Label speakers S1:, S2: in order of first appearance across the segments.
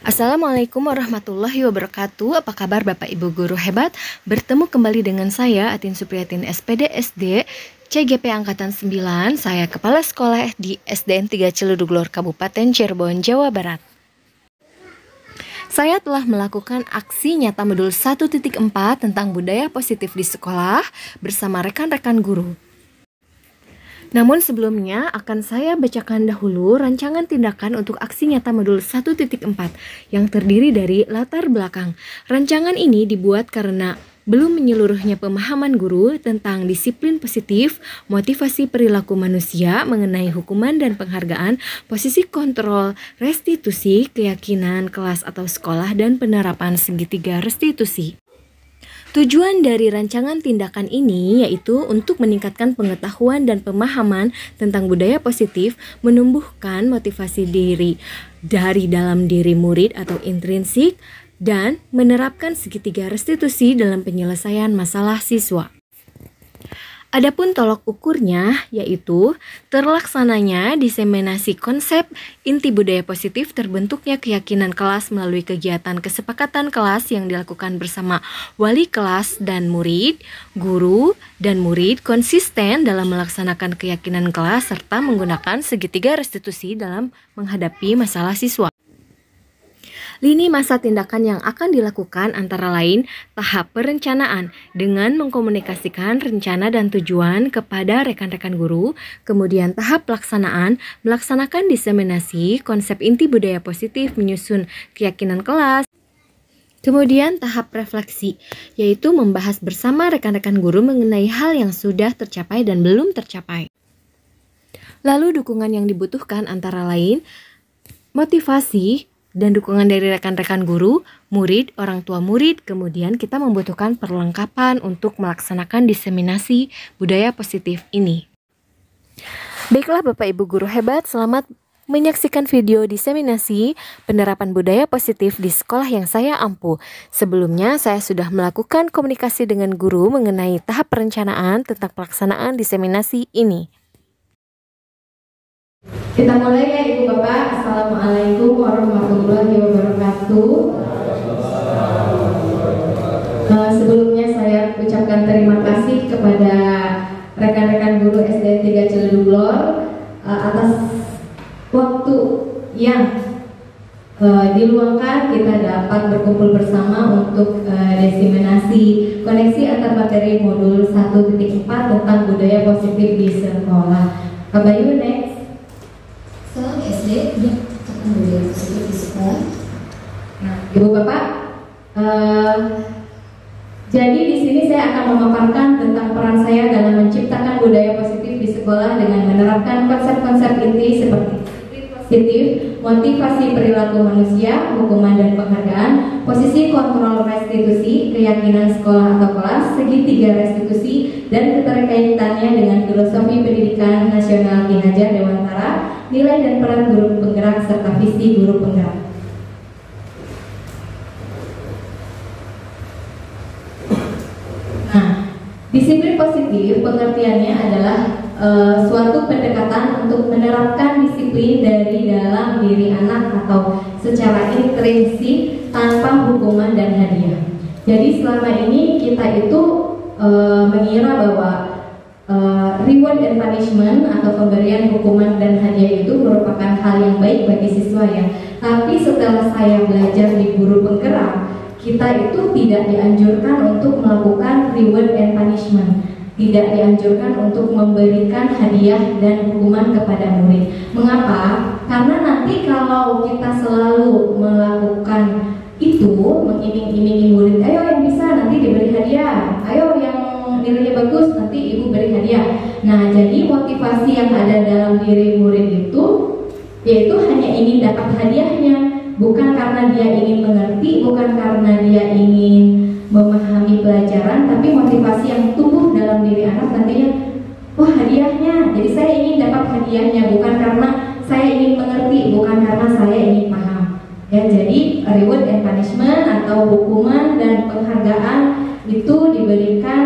S1: Assalamualaikum warahmatullahi wabarakatuh. Apa kabar Bapak Ibu guru hebat? Bertemu kembali dengan saya Atin Supriyatin SPD SD CGP Angkatan 9. Saya kepala sekolah di SDN 3 Cileduglor Kabupaten Cirebon, Jawa Barat. Saya telah melakukan aksi nyata modul 1.4 tentang budaya positif di sekolah bersama rekan-rekan guru. Namun sebelumnya akan saya bacakan dahulu rancangan tindakan untuk aksi nyata modul 1.4 yang terdiri dari latar belakang. Rancangan ini dibuat karena belum menyeluruhnya pemahaman guru tentang disiplin positif, motivasi perilaku manusia mengenai hukuman dan penghargaan, posisi kontrol, restitusi, keyakinan kelas atau sekolah, dan penerapan segitiga restitusi. Tujuan dari rancangan tindakan ini yaitu untuk meningkatkan pengetahuan dan pemahaman tentang budaya positif, menumbuhkan motivasi diri dari dalam diri murid atau intrinsik, dan menerapkan segitiga restitusi dalam penyelesaian masalah siswa. Adapun tolok ukurnya yaitu terlaksananya diseminasi konsep inti budaya positif, terbentuknya keyakinan kelas melalui kegiatan kesepakatan kelas yang dilakukan bersama wali kelas dan murid, guru dan murid konsisten dalam melaksanakan keyakinan kelas serta menggunakan segitiga restitusi dalam menghadapi masalah siswa. Lini masa tindakan yang akan dilakukan antara lain tahap perencanaan dengan mengkomunikasikan rencana dan tujuan kepada rekan-rekan guru, kemudian tahap pelaksanaan melaksanakan diseminasi konsep inti budaya positif menyusun keyakinan kelas, kemudian tahap refleksi yaitu membahas bersama rekan-rekan guru mengenai hal yang sudah tercapai dan belum tercapai. Lalu dukungan yang dibutuhkan antara lain motivasi dan dukungan dari rekan-rekan guru, murid, orang tua murid. Kemudian kita membutuhkan perlengkapan untuk melaksanakan diseminasi budaya positif ini. Baiklah Bapak Ibu guru hebat, selamat menyaksikan video diseminasi penerapan budaya positif di sekolah yang saya ampu. Sebelumnya saya sudah melakukan komunikasi dengan guru mengenai tahap perencanaan tentang pelaksanaan diseminasi ini.
S2: Kita mulai ya Ibu Bapak. Assalamualaikum warahmatullahi wabarakatuh. Sebelumnya saya ucapkan terima kasih kepada rekan-rekan guru SDN 3 Cileduglor atas waktu yang diluangkan kita dapat berkumpul bersama untuk diseminasi koneksi antar materi modul 1.4 tentang budaya positif di sekolah. Kabayu next. SD tentang budaya positif di sekolah. Nah, Ibu Bapak, jadi di sini saya akan memaparkan tentang peran saya dalam menciptakan budaya positif di sekolah dengan menerapkan konsep-konsep inti seperti positif, motivasi perilaku manusia, hukuman dan penghargaan, posisi kontrol restitusi, keyakinan sekolah atau kelas, segitiga restitusi, dan keterkaitannya dengan filosofi pendidikan nasional Ki Hajar Dewantara, nilai dan peran guru penggerak serta visi guru penggerak. Nah, disiplin positif pengertiannya adalah suatu pendekatan untuk menerapkan disiplin dari dalam diri anak atau secara intrinsik tanpa hukuman dan hadiah. Jadi selama ini kita itu mengira bahwa reward and punishment atau pemberian hukuman dan hadiah itu merupakan hal yang baik bagi siswa ya. Tapi setelah saya belajar di guru penggerak, kita itu tidak dianjurkan untuk melakukan reward and punishment. Tidak dianjurkan untuk memberikan hadiah dan hukuman kepada murid. Mengapa? Karena nanti kalau kita selalu melakukan itu, mengiming-imingi murid, ayo yang bisa nanti diberi hadiah, ayo yang nilainya bagus nanti ibu beri hadiah. Nah, jadi motivasi yang ada dalam diri murid itu yaitu hanya ingin dapat hadiahnya, bukan karena dia ingin mengerti, bukan karena dia ingin memahami pelajaran, tapi motivasi yang tumbuh dalam diri anak nantinya, wah hadiahnya, jadi saya ingin dapat hadiahnya, bukan karena saya ingin mengerti, bukan karena saya ingin paham. Ya, jadi reward and punishment atau hukuman dan penghargaan itu diberikan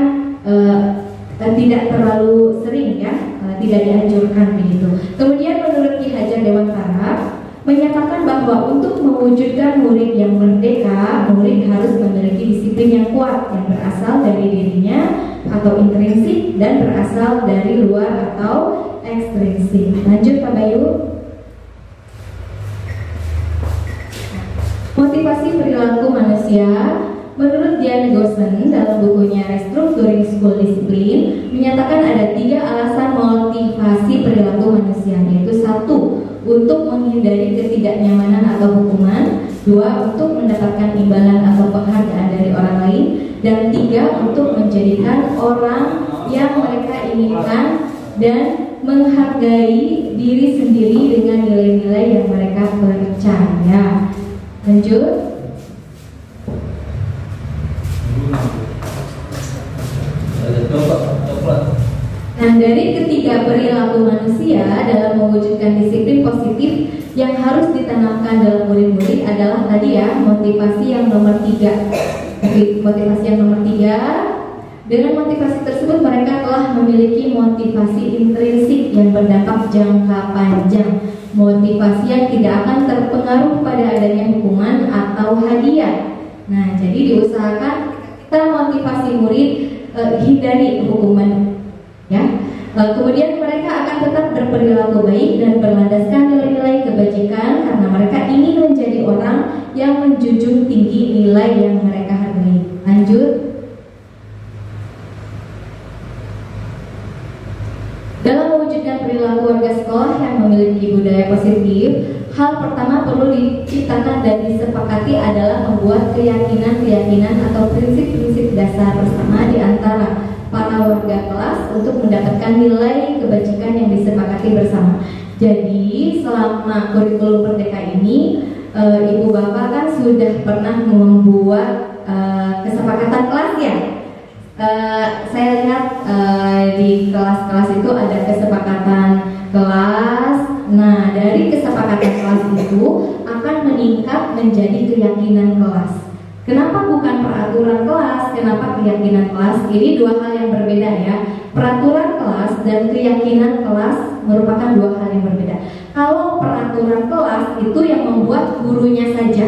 S2: tidak terlalu sering ya, tidak dianjurkan begitu. Kemudian menurut Ki Hajar Dewantara, menyatakan bahwa untuk mewujudkan murid yang merdeka, murid harus memiliki disiplin yang kuat yang berasal dari dirinya atau intrinsik dan berasal dari luar atau ekstrinsik. Lanjut Pak Bayu. Motivasi perilaku manusia. Menurut Diane Goshen dalam bukunya Restructuring School Discipline menyatakan ada 3 alasan motivasi perilaku manusia, yaitu 1. Untuk menghindari ketidaknyamanan atau hukuman, 2. Untuk mendapatkan imbalan atau penghargaan dari orang lain, dan 3. Untuk menjadikan orang yang mereka inginkan dan menghargai diri sendiri dengan nilai-nilai yang mereka percaya. Lanjut. Nah, dari ketiga perilaku manusia dalam mewujudkan disiplin positif yang harus ditanamkan dalam murid-murid adalah tadi ya, motivasi yang nomor 3. Motivasi yang nomor 3, dengan motivasi tersebut mereka telah memiliki motivasi intrinsik yang berdampak jangka panjang, motivasi yang tidak akan terpengaruh pada adanya hukuman atau hadiah. Nah, jadi diusahakan kita motivasi murid hindari hukuman, ya. Kemudian mereka akan tetap berperilaku baik dan berlandaskan nilai-nilai kebajikan karena mereka ingin menjadi orang yang menjunjung tinggi nilai yang mereka hargai. Lanjut. Dalam mewujudkan perilaku warga sekolah yang memiliki budaya positif, hal pertama perlu diciptakan dan disepakati adalah membuat keyakinan-keyakinan atau prinsip-prinsip dasar bersama di antara para warga kelas untuk mendapatkan nilai kebajikan yang disepakati bersama. Jadi selama kurikulum Merdeka ini, Ibu Bapak kan sudah pernah membuat kesepakatan kelas ya. Saya lihat di kelas-kelas itu ada kesepakatan kelas. Nah, dari kesepakatan kelas itu akan meningkat menjadi keyakinan kelas. Kenapa bukan peraturan kelas? Kenapa keyakinan kelas? Ini 2 hal yang berbeda ya. Peraturan kelas dan keyakinan kelas merupakan 2 hal yang berbeda. Kalau peraturan kelas itu yang membuat gurunya saja.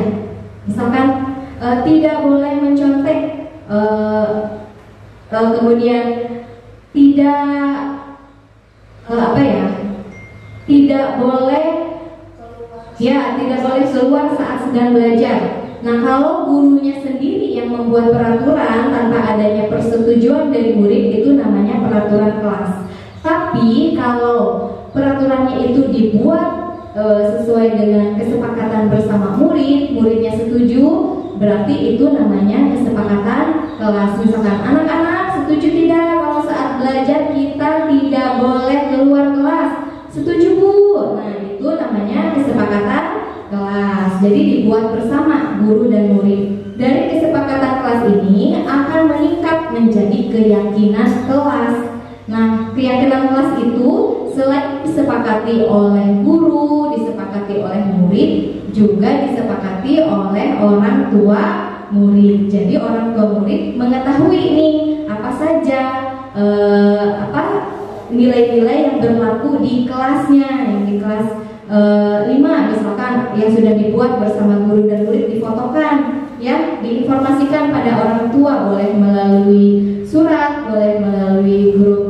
S2: Misalkan tidak boleh mencontek, kemudian tidak tidak boleh keluar saat sedang belajar. Nah, kalau gurunya sendiri yang membuat peraturan tanpa adanya persetujuan dari murid, itu namanya peraturan kelas. Tapi kalau peraturannya itu dibuat sesuai dengan kesepakatan bersama murid, muridnya setuju, berarti itu namanya kesepakatan kelas. Misalkan anak-anak setuju tidak kalau saat belajar kita tidak boleh keluar kelas? Setuju Bu? Nah, itu namanya kesepakatan kelas. Jadi dibuat bersama guru dan murid. Dari kesepakatan kelas ini akan meningkat menjadi keyakinan kelas. Nah, keyakinan kelas itu selain disepakati oleh guru, disepakati oleh murid, juga disepakati oleh orang tua murid. Jadi orang tua murid mengetahui nih apa saja nilai-nilai yang berlaku di kelasnya, yang di kelas 5 misalkan yang sudah dibuat bersama guru dan murid difotokan, ya, diinformasikan pada orang tua, boleh melalui surat, boleh melalui grup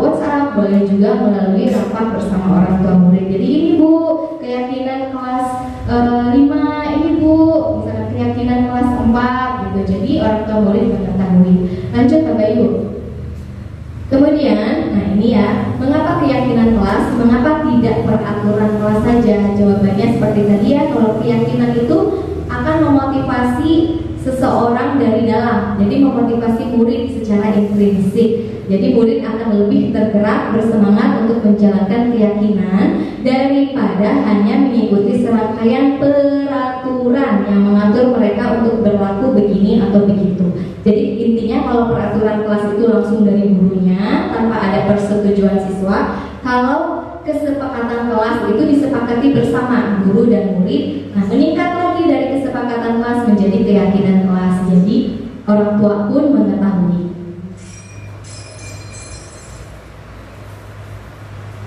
S2: WhatsApp, boleh juga melalui rapat bersama orang tua murid. Jadi ini Bu, keyakinan kelas 5, ini Bu, misalkan keyakinan kelas 4 gitu. Jadi orang tua murid mengetahui. Lanjut Pak Bayu. Kemudian, nah ini ya, mengapa keyakinan kelas, mengapa tidak peraturan kelas saja? Jawabannya seperti tadi ya, kalau keyakinan itu akan memotivasi seseorang dari dalam, jadi memotivasi murid secara intrinsik. Jadi murid akan lebih tergerak, bersemangat untuk menjalankan keyakinan daripada hanya mengikuti serangkaian peraturan yang mengatur mereka untuk berlaku begini atau begitu. Jadi intinya kalau peraturan kelas itu langsung dari gurunya tanpa ada persetujuan siswa, kalau kesepakatan kelas itu disepakati bersama guru dan murid, nah meningkat lagi dari kesepakatan kelas menjadi keyakinan kelas. Jadi orang tua pun mengetahui.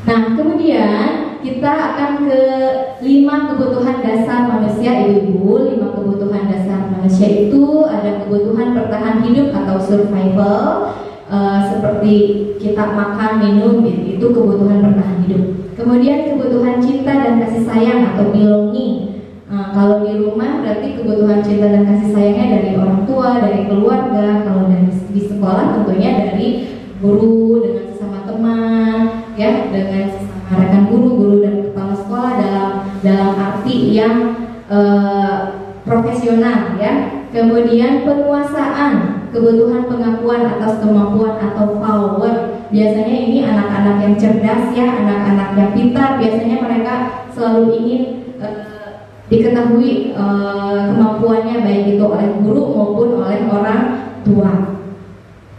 S2: Nah kemudian kita kita akan ke 5 kebutuhan dasar manusia, ibu-ibu. 5 kebutuhan dasar manusia itu ada kebutuhan bertahan hidup atau survival, seperti kita makan, minum, itu kebutuhan bertahan hidup. Kemudian kebutuhan cinta dan kasih sayang atau belonging. Kalau di rumah berarti kebutuhan cinta dan kasih sayangnya dari orang tua, dari keluarga. Kalau di sekolah tentunya dari guru, dengan sesama teman, ya, dengan sesama rekan guru dan kepala sekolah dalam arti yang profesional, ya. Kemudian penguasaan, kebutuhan pengakuan atas kemampuan atau power. Biasanya ini anak-anak yang cerdas, ya, anak-anak yang pintar. Biasanya mereka selalu ingin diketahui kemampuannya, baik itu oleh guru maupun oleh orang tua.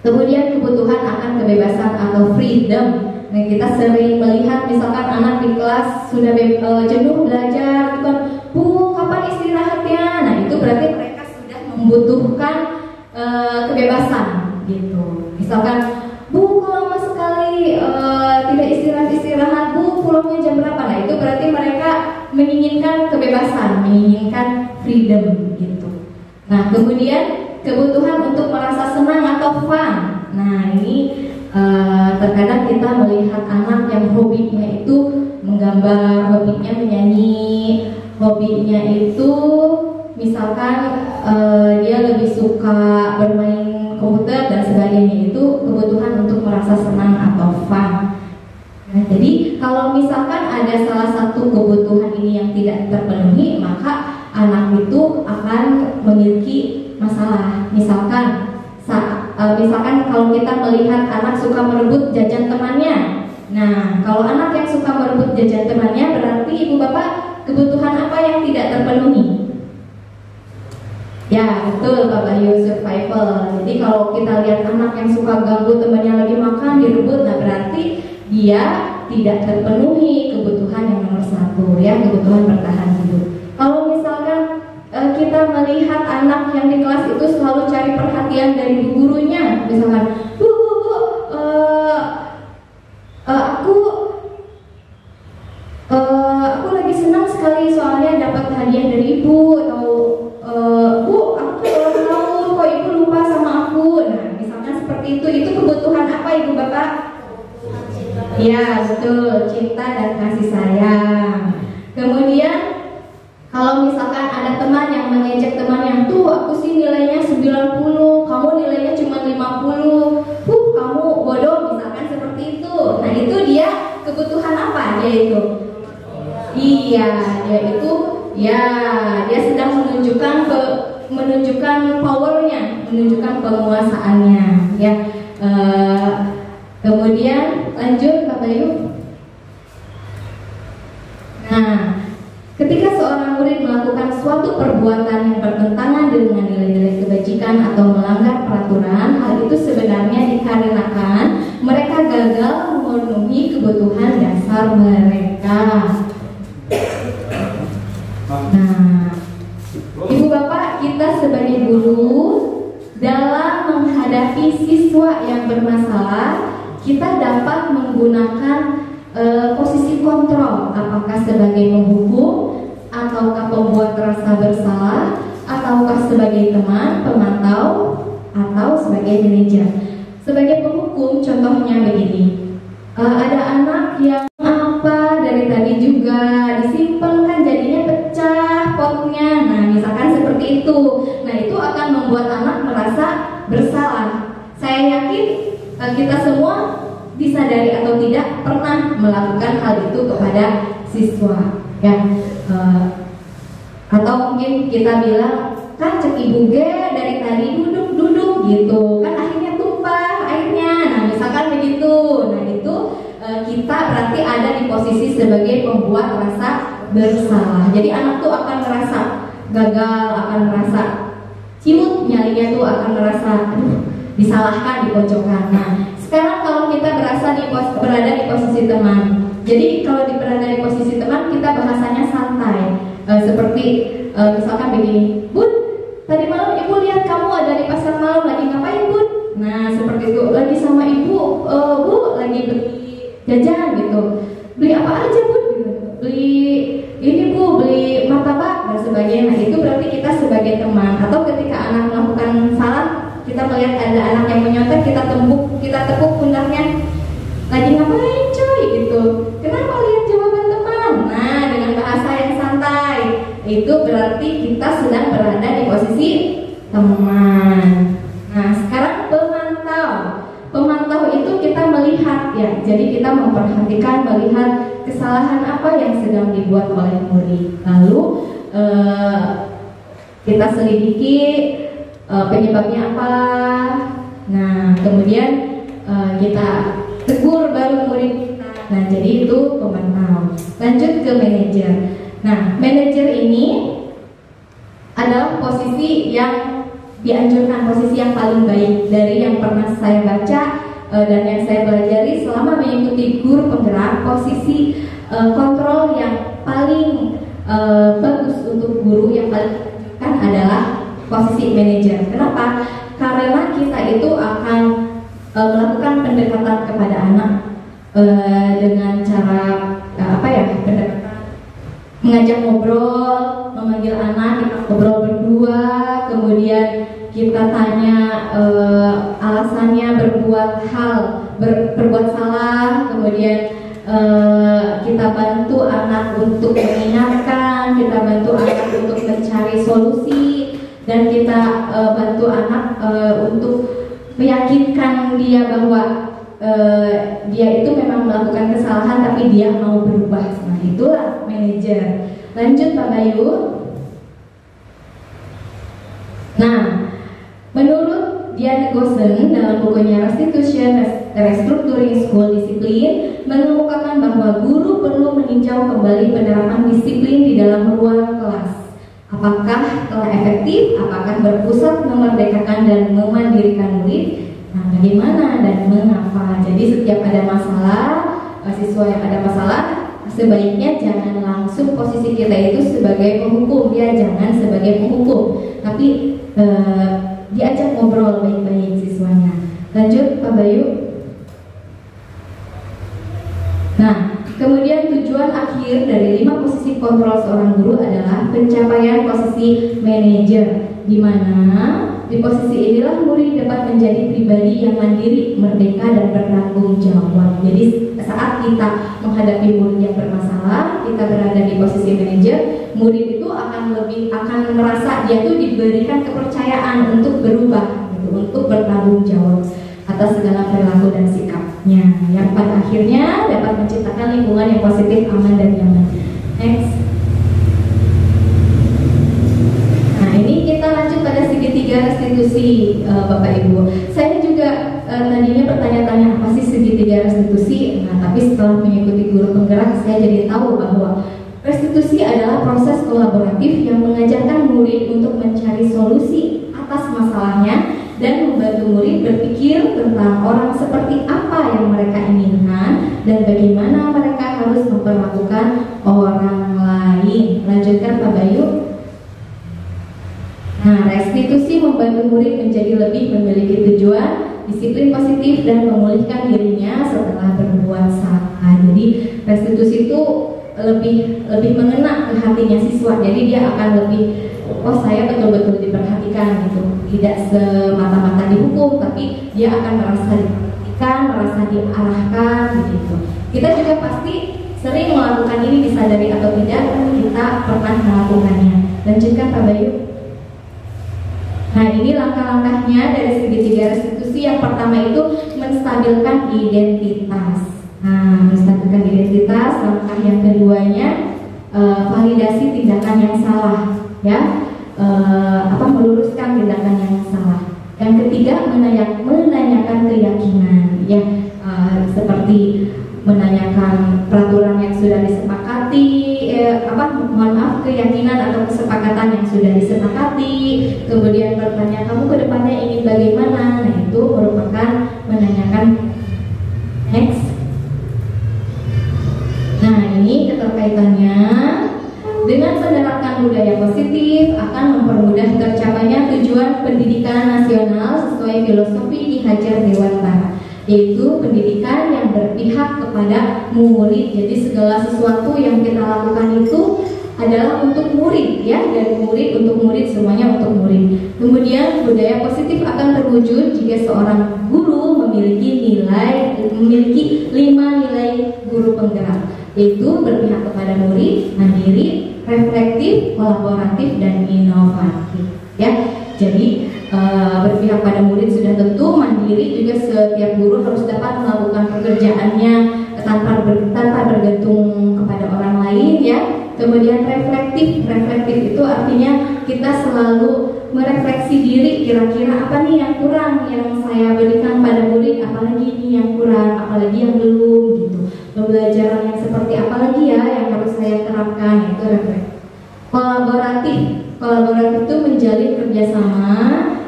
S2: Kemudian kebutuhan akan kebebasan atau freedom. Nah, kita sering melihat misalkan anak di kelas sudah jenuh belajar, gitu kan, Bu, kapan istirahatnya? Nah, itu berarti mereka sudah membutuhkan kebebasan, gitu. Misalkan, Bu, kok lama sekali tidak istirahat, Bu, pulangnya jam berapa? Nah, itu berarti mereka menginginkan kebebasan, menginginkan freedom, gitu. Nah, kemudian kebutuhan untuk merasa senang atau fun. Nah, ini terkadang kita melihat anak yang hobinya itu menggambar, hobinya menyanyi, hobinya itu misalkan dia lebih suka bermain komputer dan sebagainya. Itu kebutuhan untuk merasa senang atau fun. Nah, jadi kalau misalkan ada salah satu kebutuhan ini yang tidak terpenuhi, maka anak itu akan memiliki masalah. Misalkan kalau kita melihat anak suka merebut jajan temannya. Nah, kalau anak yang suka merebut jajan temannya, berarti ibu bapak kebutuhan apa yang tidak terpenuhi? Ya, betul Pak Bayu, survival. Jadi kalau kita lihat anak yang suka ganggu temannya lagi makan, direbut, nah berarti dia tidak terpenuhi kebutuhan yang nomor 1, ya, kebutuhan bertahan hidup. Kalau misalkan kita melihat anak yang di kelas itu selalu cari perhatian dari gurunya, misalkan, Bu, aku lagi senang sekali soalnya dapat hadiah dari ibu, atau Bu, aku ulang tahun kok ibu lupa sama aku. Nah, misalkan seperti itu kebutuhan apa ibu bapak? Ya, betul, cinta dan kasih sayang. Kemudian kalau misalkan ada teman yang mengejek teman yang, tuh aku sih nilainya 90, kamu nilainya cuma 50, kamu bodoh, misalkan seperti itu. Nah, itu dia kebutuhan apa dia itu? Iya, dia sedang menunjukkan powernya, menunjukkan penguasaannya, ya. Kemudian lanjut Pak Bayu. Nah, ketika seorang murid melakukan suatu perbuatan yang bertentangan dengan nilai-nilai kebajikan atau melanggar peraturan, hal itu sebenarnya dikarenakan mereka gagal memenuhi kebutuhan dasar mereka. Nah, ibu bapak, kita sebagai guru dalam menghadapi siswa yang bermasalah, kita dapat menggunakan posisi kontrol, apakah sebagai penghukum, ataukah pembuat rasa bersalah, ataukah sebagai teman, pemantau, atau sebagai manajer. Sebagai penghukum, contohnya begini, ada anak yang dari tadi juga disimpan, kan jadinya pecah potnya. Nah, misalkan seperti itu. Nah, itu akan membuat anak merasa bersalah. Saya yakin kita semua disadari atau tidak pernah melakukan hal itu kepada siswa, ya. Atau mungkin kita bilang, kan cek ibu ge dari tadi duduk gitu, kan akhirnya tumpah airnya. Nah, misalkan begitu. Nah, itu kita berarti ada di posisi sebagai pembuat rasa bersalah. Jadi anak tuh akan merasa gagal, akan merasa ciut, nyalinya tuh akan merasa disalahkan, dipojokkan. Nah, sekarang kalau kita berada di posisi teman, jadi kalau berada di posisi teman, kita bahasanya santai, seperti misalkan begini, Bun, tadi malam ibu lihat kamu ada di pasar malam, lagi ngapain Bun? Nah, seperti itu, lagi sama ibu, Bu, lagi beli jajan gitu. Beli apa aja Bun? Gitu. sebagai teman, atau ketika anak melakukan salah, kita melihat ada anak yang menyontek, kita tepuk pundaknya, lagi ngapain cuy gitu, kenapa lihat jawaban teman. Nah, dengan bahasa yang santai, itu berarti kita sedang berada di posisi teman. Nah, sekarang pemantau itu kita melihat ya, jadi kita memperhatikan, melihat kesalahan apa yang sedang dibuat oleh murid, lalu kita selidiki penyebabnya apa. Nah, kemudian kita tegur baru murid kita. Nah, jadi itu pemantau. Lanjut ke manajer. Nah, manajer ini adalah posisi yang dianjurkan, posisi yang paling baik dari yang pernah saya baca dan yang saya pelajari selama mengikuti guru penggerak. Posisi kontrol yang paling bagus untuk guru, yang paling dianjurkan adalah posisi manajer. Kenapa? Karena kita itu akan melakukan pendekatan kepada anak dengan cara pendekatan mengajak ngobrol, memanggil anak, kita ngobrol berdua, kemudian kita tanya alasannya berbuat salah, kemudian kita bantu anak untuk mengingatkan, kita bantu anak untuk mencari solusi, dan kita bantu anak untuk meyakinkan dia bahwa dia itu memang melakukan kesalahan tapi dia mau berubah. Nah, itulah manajer. Lanjut Pak Bayu. Nah, menurut Dian Gosen dalam bukunya Restitution Restructuring School Discipline mengemukakan bahwa guru perlu meninjau kembali penerapan disiplin di dalam ruang kelas. Apakah telah efektif? Apakah berpusat memerdekakan dan memandirikan murid? Nah, bagaimana dan mengapa? Jadi setiap ada masalah, siswa yang ada masalah, sebaiknya jangan langsung posisi kita itu sebagai penghukum, ya jangan sebagai penghukum, tapi diajak ngobrol baik-baik siswanya. Lanjut Pak Bayu. Nah, kemudian tujuan akhir dari 5 posisi kontrol seorang guru adalah pencapaian posisi manajer, di mana di posisi inilah murid dapat menjadi pribadi yang mandiri, merdeka, dan bertanggung jawab. Jadi saat kita menghadapi murid yang bermasalah, kita berada di posisi manajer, murid itu akan merasa dia tuh diberikan kepercayaan untuk berubah, gitu, untuk bertanggung jawab atas segala perilaku dan sikapnya, yang pada akhirnya dapat menciptakan lingkungan yang positif, aman, dan nyaman. Next. Kita lanjut pada segitiga restitusi, Bapak Ibu. Saya juga tadinya bertanya-tanya apa sih segitiga restitusi. Nah, tapi setelah mengikuti guru penggerak, saya jadi tahu bahwa restitusi adalah proses kolaboratif yang mengajarkan murid untuk mencari solusi atas masalahnya dan membantu murid berpikir tentang orang seperti apa yang mereka inginkan dan bagaimana mereka harus memperlakukan orang lain. Lanjutkan Pak Bayu. Nah, restitusi membantu murid menjadi lebih memiliki tujuan, disiplin positif, dan memulihkan dirinya setelah berbuat salah. Jadi restitusi itu lebih mengena ke hatinya siswa. Jadi dia akan lebih, oh saya betul-betul diperhatikan gitu. Tidak semata-mata dihukum, tapi dia akan merasa diperhatikan, merasa diarahkan gitu. Kita juga pasti sering melakukan ini, disadari atau tidak, kita pernah melakukannya. Lanjutkan Pak Bayu. Nah, ini langkah-langkahnya dari segitiga restitusi. Yang pertama itu menstabilkan identitas. Nah, menstabilkan identitas. Langkah yang keduanya validasi tindakan yang salah, ya, meluruskan tindakan yang salah. Yang ketiga menanyakan keyakinan, ya, seperti menanyakan peraturan yang sudah disepakati, keyakinan atau kesepakatan yang sudah disepakati, kemudian bertanya kamu ke depannya ingin bagaimana. Nah, itu merupakan menanyakan. Next. Nah, ini keterkaitannya dengan menerapkan budaya positif akan mempermudah tercapainya tujuan pendidikan nasional sesuai filosofi Ki Hajar Dewantara, yaitu pendidikan yang berpihak kepada murid. Jadi segala sesuatu yang kita lakukan itu adalah untuk murid, ya, dari murid untuk murid, semuanya untuk Selanjutnya, budaya positif akan terwujud jika seorang guru memiliki 5 nilai guru penggerak, yaitu berpihak kepada murid, mandiri, reflektif, kolaboratif, dan inovatif. Ya, jadi berpihak pada murid sudah tentu, mandiri juga setiap guru harus dapat melakukan pekerjaannya tanpa bergantung kepada orang lain, ya. Kemudian reflektif itu artinya kita selalu merefleksi diri, kira-kira apa nih yang kurang yang saya berikan pada murid, apalagi ini yang kurang, apalagi yang belum gitu. Pembelajaran yang seperti apa lagi ya yang harus saya terapkan, itu reflektif. Kolaboratif itu menjalin kerjasama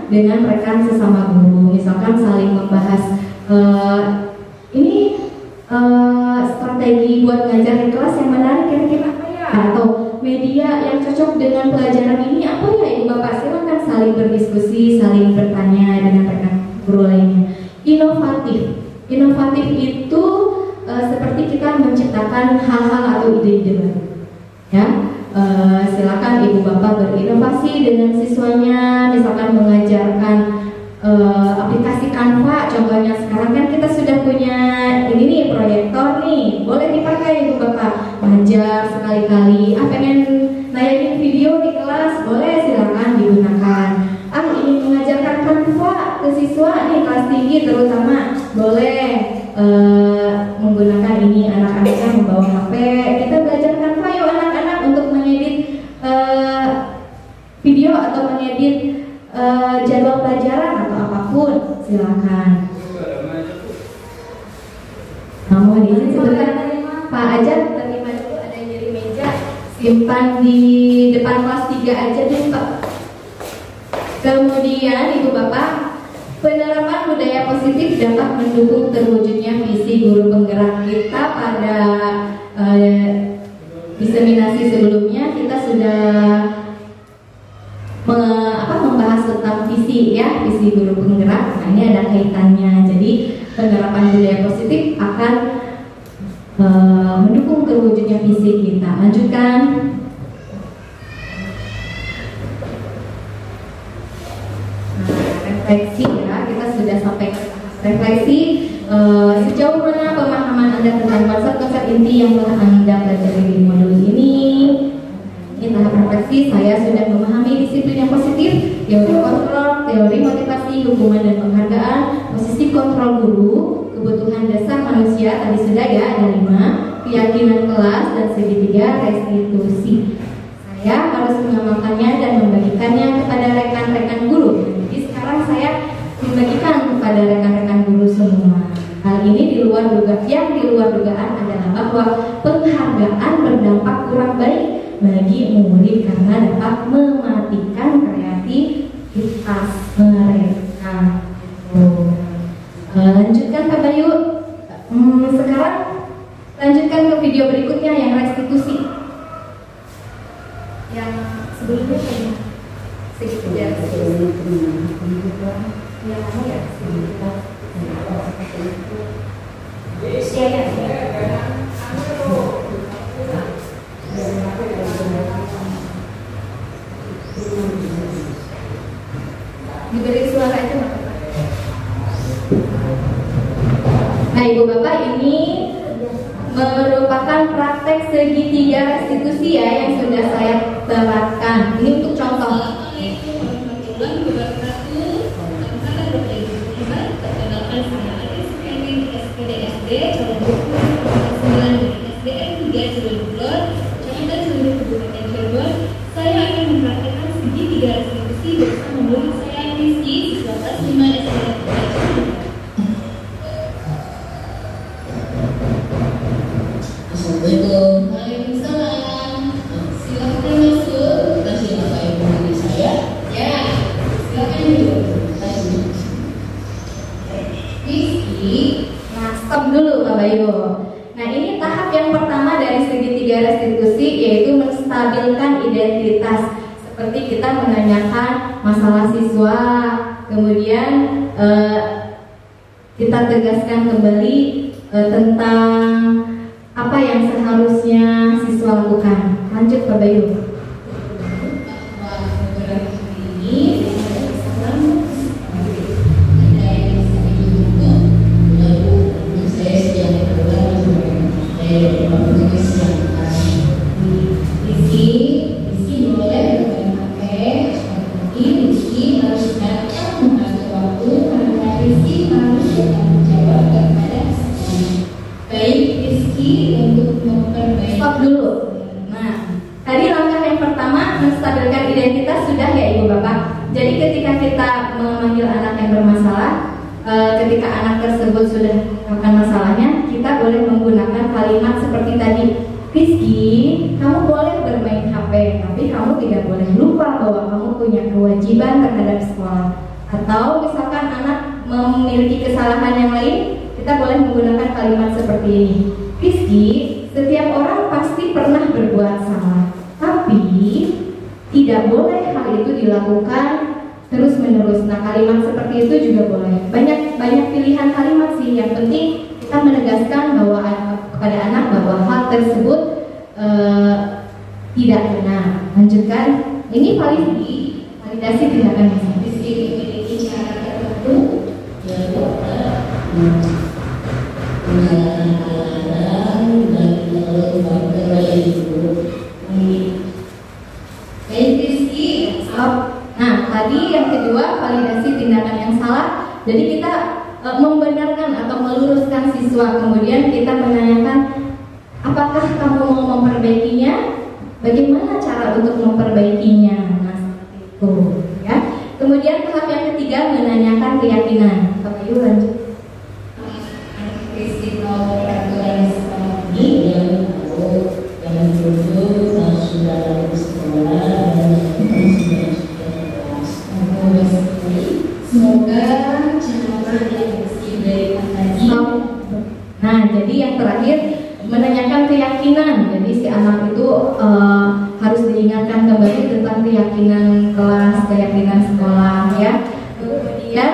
S2: dengan rekan sesama guru, misalkan saling membahas strategi buat ngajar di kelas yang menarik kira-kira apa ya, atau media yang cocok dengan pelajaran ini apa ya Ibu Bapak. Silakan saling berdiskusi, saling bertanya dengan rekan guru lainnya. Inovatif itu seperti kita menciptakan hal-hal atau ide-ide baru, ya. Silakan Ibu Bapak berinovasi dengan siswanya, misalkan mengajarkan aplikasi Canva. Contohnya sekarang kan kita sudah punya ini nih, proyektor nih, boleh dipakai Ibu Bapak mengajar sekali-kali. Pengen nayangin video di kelas, boleh, silakan digunakan. Ingin mengajarkan Canva ke siswa nih kelas tinggi terutama, boleh menggunakan ini, anak-anaknya membawa HP, kita belajar Canva yuk anak-anak untuk mengedit video atau mengedit jadwal pelajaran atau apapun, silakan. Mohon izin sebentar, Pak Ajat terima dulu, ada yang dari meja, simpan di depan kelas 3 aja deh Pak. Kemudian Ibu Bapak, penerapan budaya positif dapat mendukung terwujudnya visi guru penggerak kita. Pada diseminasi sebelumnya kita sudah membahas tentang visi, ya, visi guru penggerak. Nah, ini ada kaitannya. Jadi penerapan budaya positif akan mendukung terwujudnya visi kita. Lanjutkan. Refleksi, ya, kita sudah sampai ke refleksi. Sejauh mana pemahaman Anda tentang konsep-konsep inti yang telah Anda pelajari di modul ini? Ini tahap refleksi. Saya sudah memahami disiplin yang positif, teori kontrol, teori motivasi, hukuman dan penghargaan, posisi kontrol guru, kebutuhan dasar manusia, tadi sudah ya, ada 5, keyakinan kelas, dan segitiga restitusi. Saya harus mengamalkannya dan membagikannya kepada rekan-rekan guru. Jadi sekarang saya membagikan kepada rekan-rekan guru semua. Hal ini di luar dugaan adalah bahwa penghargaan berdampak kurang baik bagi murid karena dapat mematikan kreativitas mereka. Lanjutkan Pak Bayu. Sekarang lanjutkan ke video berikutnya yang restitusi. Yang sebelumnya segitiga restitusi. Yang mana ya? Diberi suara itu nggak apa-apa. Nah Ibu Bapak, ini merupakan praktek segitiga restitusi ya yang sudah saya terapkan. Ini untuk contoh. Saya akan mempraktekkan segitiga restitusi bersama murid saya Rizky, siswa kelas 5 SD. Assalamualaikum. Waalaikumsalam. Silakan masuk. Kasih Bapak Ibu guru saya. Ya, silakan dulu. Rizky, nah stop dulu Pak Bayu. Nah ini tahap yang pertama dari segitiga restitusi, yaitu menstabilkan identitas. Seperti kita menanyakan masalah siswa, kemudian kita tegaskan kembali tentang apa yang seharusnya siswa lakukan. Lanjut Pak Bayu. Ini menjawab kepada baik Rizky untuk memperbaiki. Stop dulu. Nah, tadi langkah yang pertama menstabilkan identitas sudah ya Ibu Bapak. Jadi ketika kita memanggil anak yang bermasalah, ketika anak tersebut sudah melakukan masalahnya, kita boleh menggunakan kalimat seperti tadi. Rizky, kamu boleh bermain HP, tapi kamu tidak boleh lupa bahwa kamu punya kewajiban terhadap sekolah. Atau misalkan anak memiliki kesalahan yang lain, kita boleh menggunakan kalimat seperti ini. Rizky, setiap orang pasti pernah berbuat salah, tapi tidak boleh hal itu dilakukan terus menerus. Nah, kalimat seperti itu juga boleh. Banyak pilihan kalimat sih. Yang penting kita menegaskan bahwa kepada anak bahwa hal tersebut tidak benar. Lanjutkan. Ini validasi tindakan memiliki cara tertentu yaitu menghalang-halang dan berbagi dulu. Baik Rizky, nah tadi yang kedua validasi tindakan yang salah. Jadi kita membenarkan atau meluruskan siswa, kemudian kita menanyakan apakah kamu mau memperbaikinya, bagaimana cara untuk memperbaikinya. Nah seperti itu ya. Kemudian tahap yang ketiga menanyakan keyakinan. Bapak Ibu lanjut. Semoga cara yang bersih dari tadi. Nah, jadi yang terakhir menanyakan keyakinan. Jadi si anak itu harus diingatkan kembali tentang keyakinan kelas, keyakinan sekolah, ya. Kemudian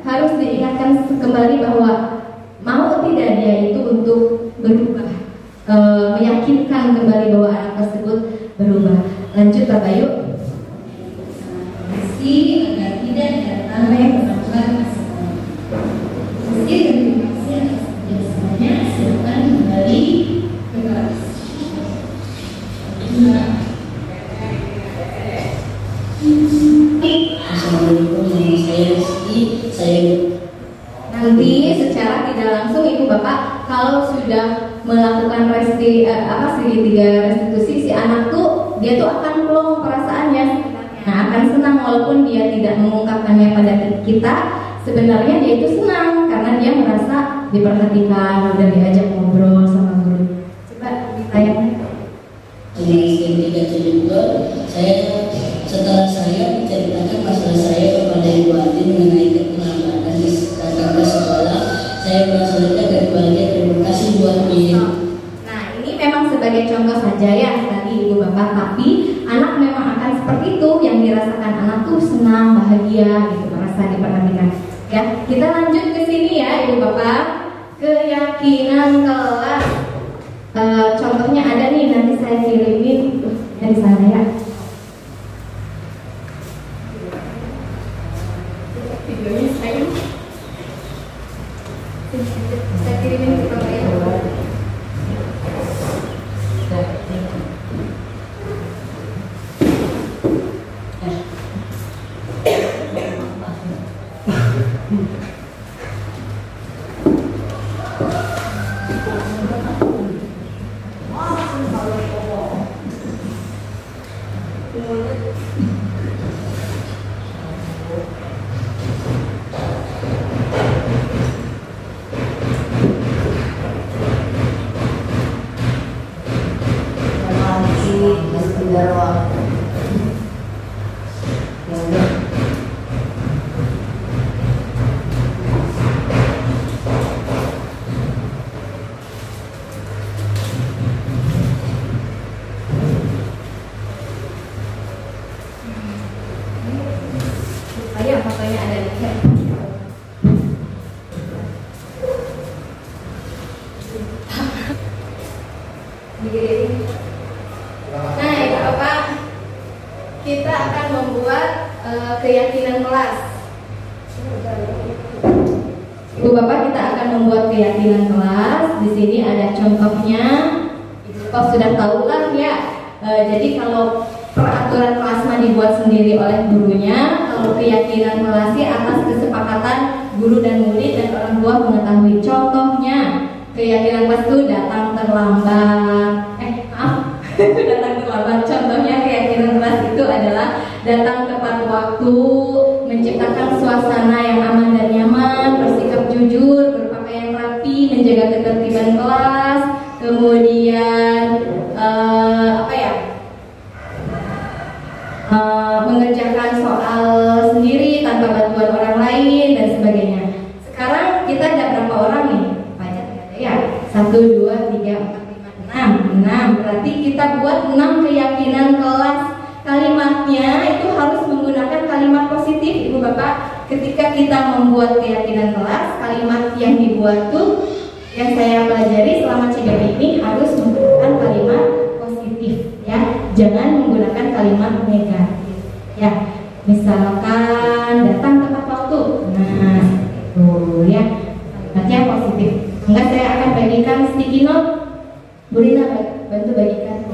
S2: harus diingatkan kembali bahwa mau tidak dia itu untuk berubah, meyakinkan kembali bahwa anak tersebut berubah. Lanjut Bapak Yuk. Agar tidak datang yang melakukan masalah. Meski terima kasih atas kerjasamanya, silakan kembali ke kelas. Assalamualaikum, saya Rizky. Nanti secara tidak langsung Ibu Bapak kalau sudah melakukan segitiga restitusi, si anak tuh dia tuh akan plong perasaannya. Nah, akan senang walaupun dia tidak mengungkapkannya pada kita. Sebenarnya dia itu senang karena dia merasa diperhatikan, udah diajak ngobrol sama guru. Coba ditayangkan.
S3: Ketika cerita, setelah saya menceritakan masalah saya kepada Ibu Adi mengenai keterlambatan di sekolah, saya merasa lega dan bahagia. Terima kasih buat dia.
S2: Nah, ini memang sebagai contoh saja ya tadi Ibu Bapak, tapi anak memang akan seperti itu, yang dirasakan anak tuh senang, bahagia gitu, merasa diperhatikan. Ya, kita lanjut ke sini ya Ibu Bapak. Keyakinan kelas. Contohnya ada nih, nanti saya kirimin dari sana ya. Videonya saya kirimin ke Bapak ya. Fotonya ada di sini. Nah, Ibu Bapak, kita akan membuat keyakinan kelas. Ibu Bapak, kita akan membuat keyakinan kelas. Di sini ada contohnya. Ibu Bapak sudah tahu kan ya. Jadi kalau peraturan kelas dibuat sendiri oleh gurunya, kalau keyakinan kelasnya atas kesepakatan kesepakatan guru dan murid dan orang tua mengetahui. Contohnya, keyakinan kelas itu datang terlambat. Datang terlambat. Contohnya keyakinan kelas itu adalah datang tepat waktu, menciptakan suasana yang aman dan nyaman, bersikap jujur, berpakaian rapi, menjaga ketertiban kelas, kemudian mengerjakan soal sendiri tanpa bantuan orang lain dan sebagainya. Sekarang kita ada berapa orang nih? Banyak ya. 1, 2, 3, 4, 5, 6. Berarti kita buat 6 keyakinan kelas. Kalimatnya itu harus menggunakan kalimat positif, Ibu Bapak. Ketika kita membuat keyakinan kelas, kalimat yang dibuat tuh yang saya pelajari selama CGP ini harus menggunakan kalimat positif, ya. Jangan menggunakan kalimat negatif. Ya, misalkan datang tepat waktu. Nah, itu ya. Kalimatnya positif. Enggak, saya akan bagikan sticky note. Bu Rina, bantu bagikan.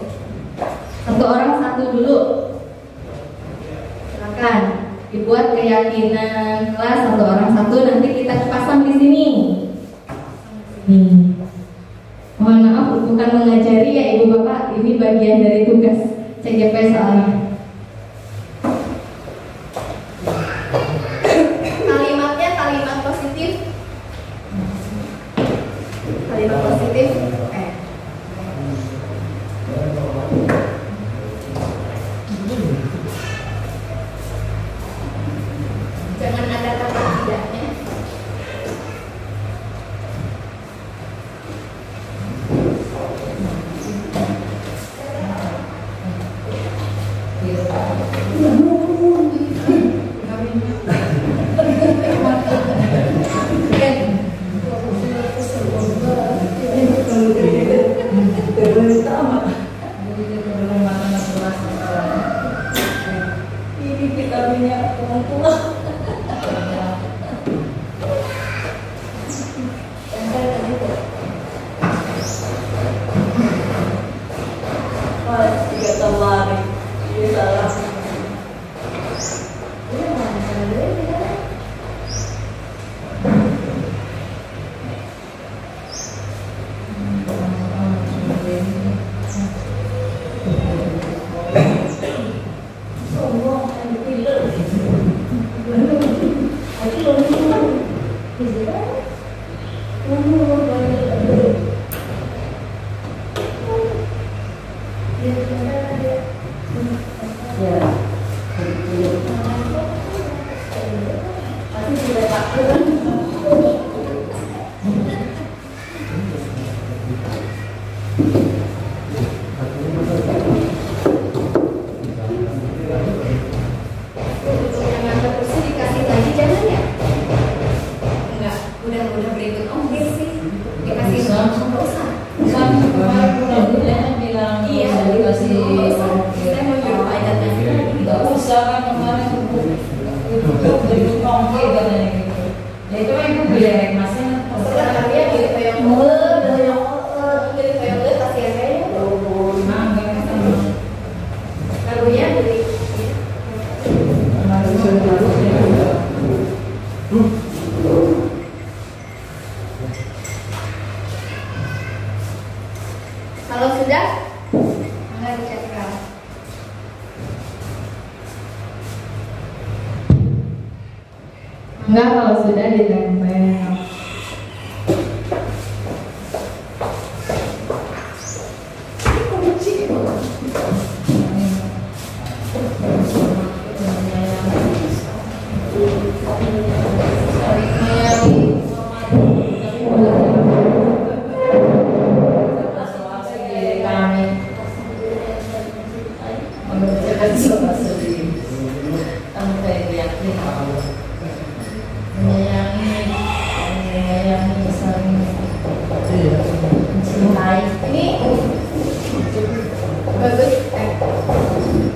S2: Satu orang satu dulu. Silakan dibuat keyakinan kelas satu orang satu. Nanti kita pasang di sini. Mohon maaf bukan mengajari ya Ibu Bapak. Ini bagian dari tugas CGP soalnya. Kalimatnya kalimat positif. Kalimat positif. Jangan ada kata tidaknya.
S3: Ini kita punya orang tua. Tiga tahun ini salah.
S2: Kalau sudah, maka dicetak. Enggak, kalau sudah ditempel.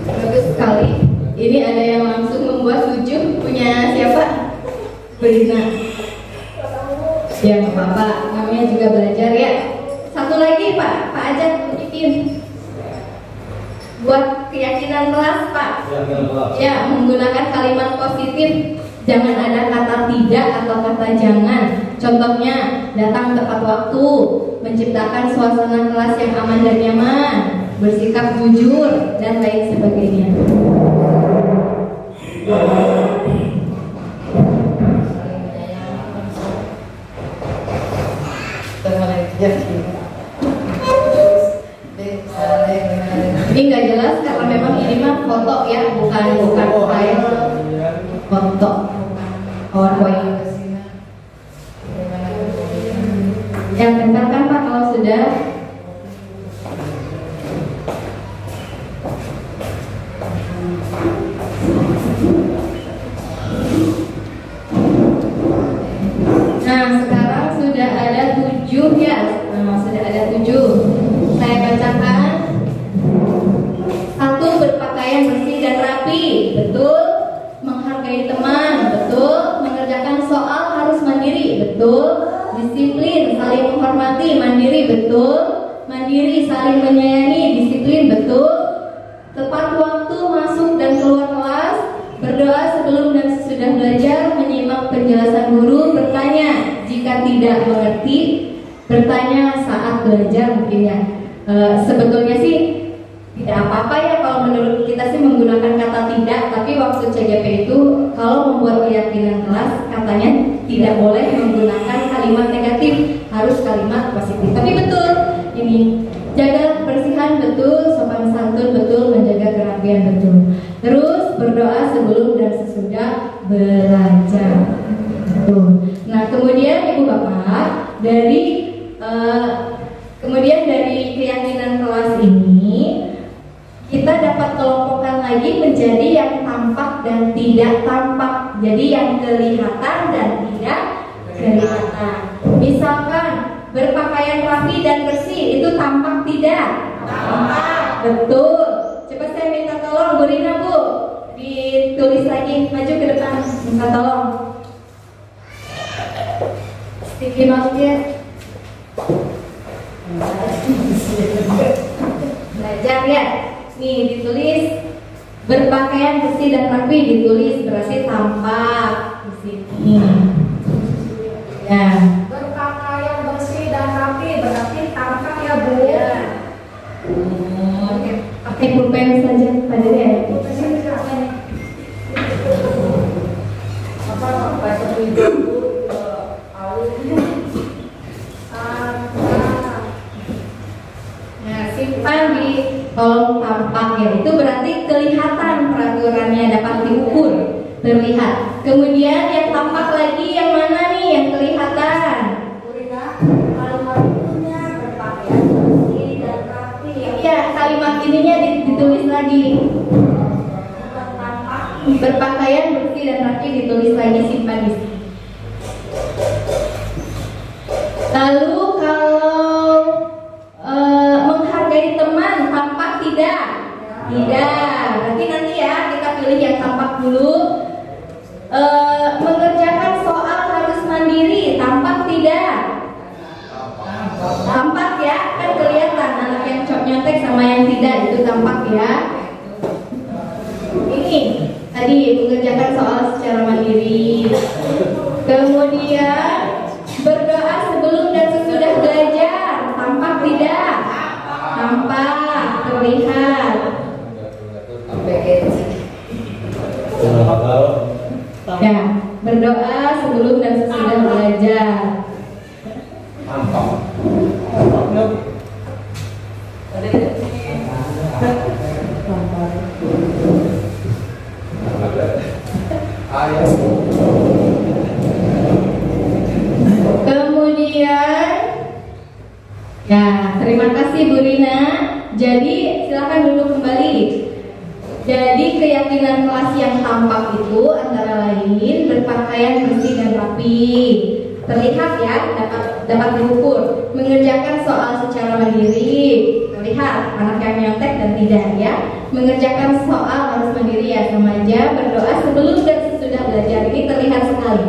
S2: Bagus sekali. Ini ada yang langsung membuat lucu. Punya siapa? Berina. Ya, nggak apa-apa. Namanya juga belajar ya. Satu lagi Pak Ajat bikin buat keyakinan kelas Pak. Ya, menggunakan kalimat positif. Jangan ada kata tidak atau kata jangan. Contohnya, datang tepat waktu, menciptakan suasana kelas yang aman dan nyaman, bersikap jujur, dan lain sebagainya. Ini nggak jelas karena memang ini mah foto ya, bukan file foto PowerPoint. Yang bentar kan Pak kalau sudah. Nah sekarang sudah ada 7 ya. Sudah ada 7. Saya bacakan. 1. Berpakaian bersih dan rapi. Betul. Menghargai teman. Betul. Mengerjakan soal harus mandiri. Betul. Disiplin, saling menghormati. Mandiri. Betul. Mandiri, saling menyayangi. Disiplin. Betul. Tepat waktu masuk dan keluar kelas. Berdoa sebelum dan sesudah belajar. Menyimak penjelasan guru. Bertanya jika tidak mengerti. Bertanya saat belajar mungkin ya. Sebetulnya sih tidak apa-apa ya kalau menurut kita sih menggunakan kata tidak, tapi waktu CGP itu kalau membuat keyakinan kelas katanya tidak boleh menggunakan kalimat negatif, harus kalimat positif. Tapi betul ini, jaga kebersihan betul, sopan santun betul, menjaga kerapian betul. Terus berdoa sebelum dan sesudah belajar. Betul. Nah kemudian Ibu Bapak kemudian dari keyakinan kelas ini kita dapat kelompokkan lagi menjadi yang tampak dan tidak tampak. Jadi yang kelihatan dan tidak kelihatan. Misalkan berpakaian rapi dan bersih itu tampak tidak? Tampak. Betul. Coba saya minta tolong Bu Rina Bu, ditulis lagi, maju ke depan, minta tolong. Sticky note-nya. Belajar ya. Nih ditulis berpakaian bersih dan rapi, ditulis berarti tampak di sini. Ya.
S4: Berpakaian bersih dan rapi berarti tampak ya Bu.
S2: Ya. Pakai pulpen saja pada ya.
S4: Apa itu Bu?
S2: Simpan di kolom tampak ya, itu berarti kelihatan peraturannya dapat diukur, terlihat. Kemudian yang tampak lagi yang mana nih yang kelihatan?
S4: Kalimat itunya berpakaian bersih dan rapi.
S2: Ya kalimat ininya ditulis lagi. Berpakaian bersih dan rapi ditulis lagi, simpan di sini. Lalu kalau menghargai teman tampak tidak? Tidak. Berarti nanti ya kita pilih yang tampak dulu. Mengerjakan soal harus mandiri tampak tidak? Tampak ya, kan kelihatan anak yang nyontek sama yang tidak itu tampak ya. Ini tadi mengerjakan soal secara mandiri. Kemudian berdoa sebelum dan sesudah belajar tampak tidak? Tampak, terlihat. Ya, berdoa sebelum dan sesudah belajar. Kemudian, ya terima kasih Bu Rina. Jadi silakan duduk kembali. Jadi keyakinan kelas yang tampak itu antara lain berpakaian bersih dan rapi, terlihat ya, dapat diukur, mengerjakan soal secara mandiri, terlihat anak yang nyontek dan tidak ya, mengerjakan soal harus mandiri ya sama aja, berdoa sebelum dan sesudah belajar ini terlihat sekali.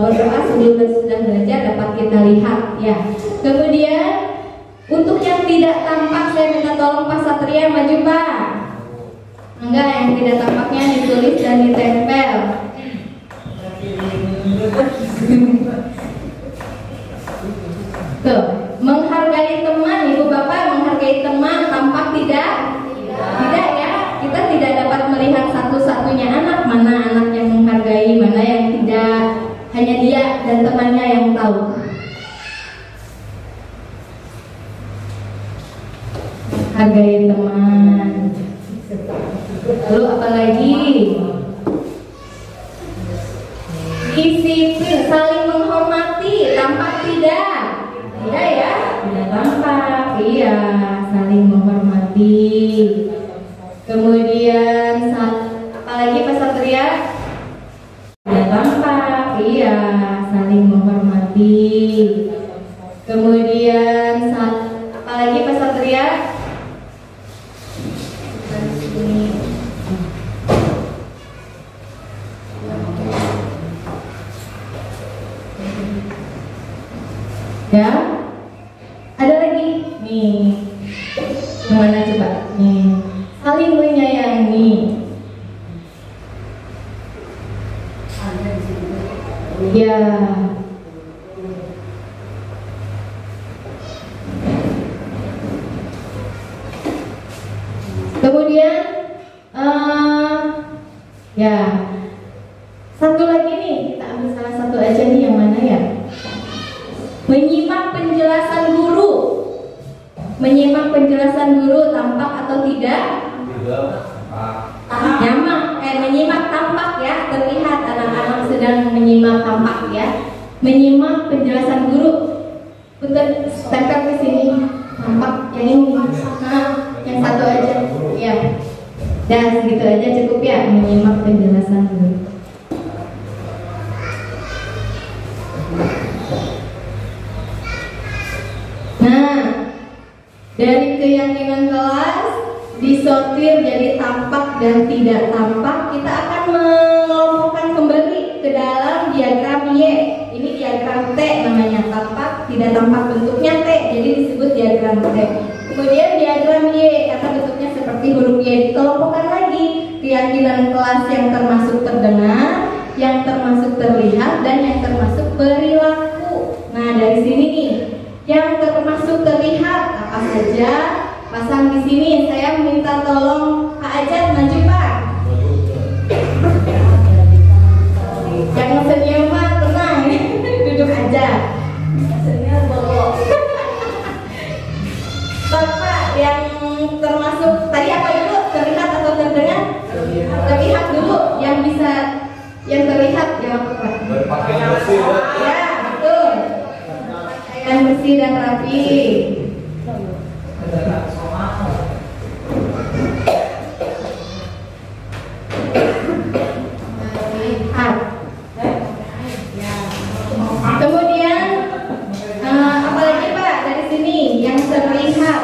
S2: Berdoa sebelum dan sesudah belajar dapat kita lihat ya. Kemudian untuk yang tidak tampak saya minta tolong Pak Satria maju Pak. Enggak, yang tidak tampaknya ditulis dan ditempel. menghargai, mana yang tidak. Hanya dia dan temannya yang tahu. Hargai teman. Lalu apa lagi? Disiplin, saling menghormati, tampak tidak? Tidak ya? Tidak tampak. Iya, saling menghormati. Kemudian apa lagi Pak Satria? Tidak tampak. Iya, saling menghormati. Kemudian apa lagi Pak Satria? Ya, ada lagi nih. Yang mana coba? Nih, saling menyayangi. Ya. Kemudian, ya, satu lagi nih, kita ambil salah satu aja nih, yang mana ya? Menyimak penjelasan guru. Menyimak penjelasan guru, tampak atau tidak? Tidak. Menyimak tampak ya, terlihat anak-anak sedang menyimak tampak ya. Menyimak penjelasan guru. Punten, tempel ke sini. Tampak yang ini. Nah, yang satu aja. Ya. Dan segitu aja cukup ya, menyimak penjelasan guru. Nah, dari keyakinan kelas disortir jadi tampak dan tidak tampak, kita akan mengelompokkan kembali ke dalam diagram Y. Ini diagram T namanya, tampak tidak tampak, bentuknya T, jadi disebut diagram T. Kemudian diagram Y, karena bentuknya seperti huruf Y, dikelompokkan lagi keyakinan kelas yang termasuk terdengar, yang termasuk terlihat, dan yang termasuk perilaku. Nah, dari sini nih, yang termasuk terlihat apa saja? Pasang di sini. Saya minta tolong Pak Ajat maju Pak. Jangan senyum Pak, tenang. Duduk aja. Senyum bawa. Bapak yang termasuk tadi apa dulu? Terlihat atau terdengar? Terlihat dulu. Yang bisa, yang terlihat jawab Pak.
S5: Berpakaian bersih
S2: ya, betul. Pakaian bersih dan rapi. Kemudian apalagi Pak dari sini yang terlihat?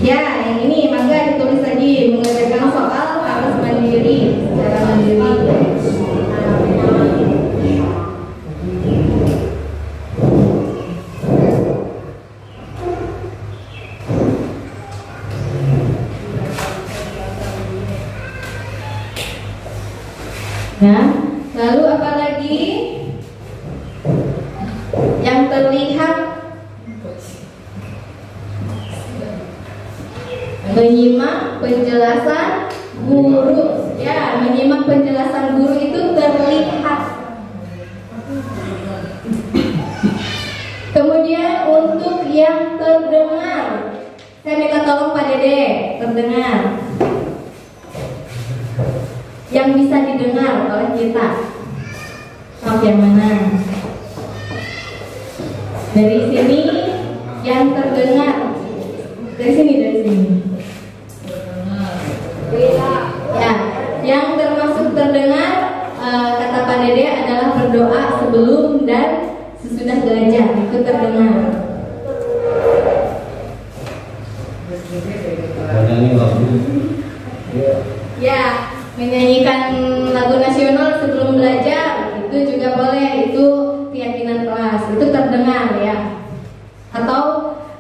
S2: Ya, yang ini mangga ditulis lagi, mengerjakan soal harus mandiri, secara mandiri. Ya, lalu apa lagi yang terlihat? Menyimak penjelasan guru. Ya, menyimak penjelasan guru itu terlihat. Kemudian untuk yang terdengar, saya minta tolong Pak Dede, terdengar. Yang bisa didengar oleh kita. Maaf, yang mana? Dari sini yang terdengar. Dari sini, dari sini. Ya, yang termasuk terdengar kata Pak Dede adalah berdoa sebelum dan sesudah belajar, itu terdengar. Ya, menyanyikan lagu nasional sebelum belajar itu juga boleh, itu keyakinan kelas, itu terdengar ya. Atau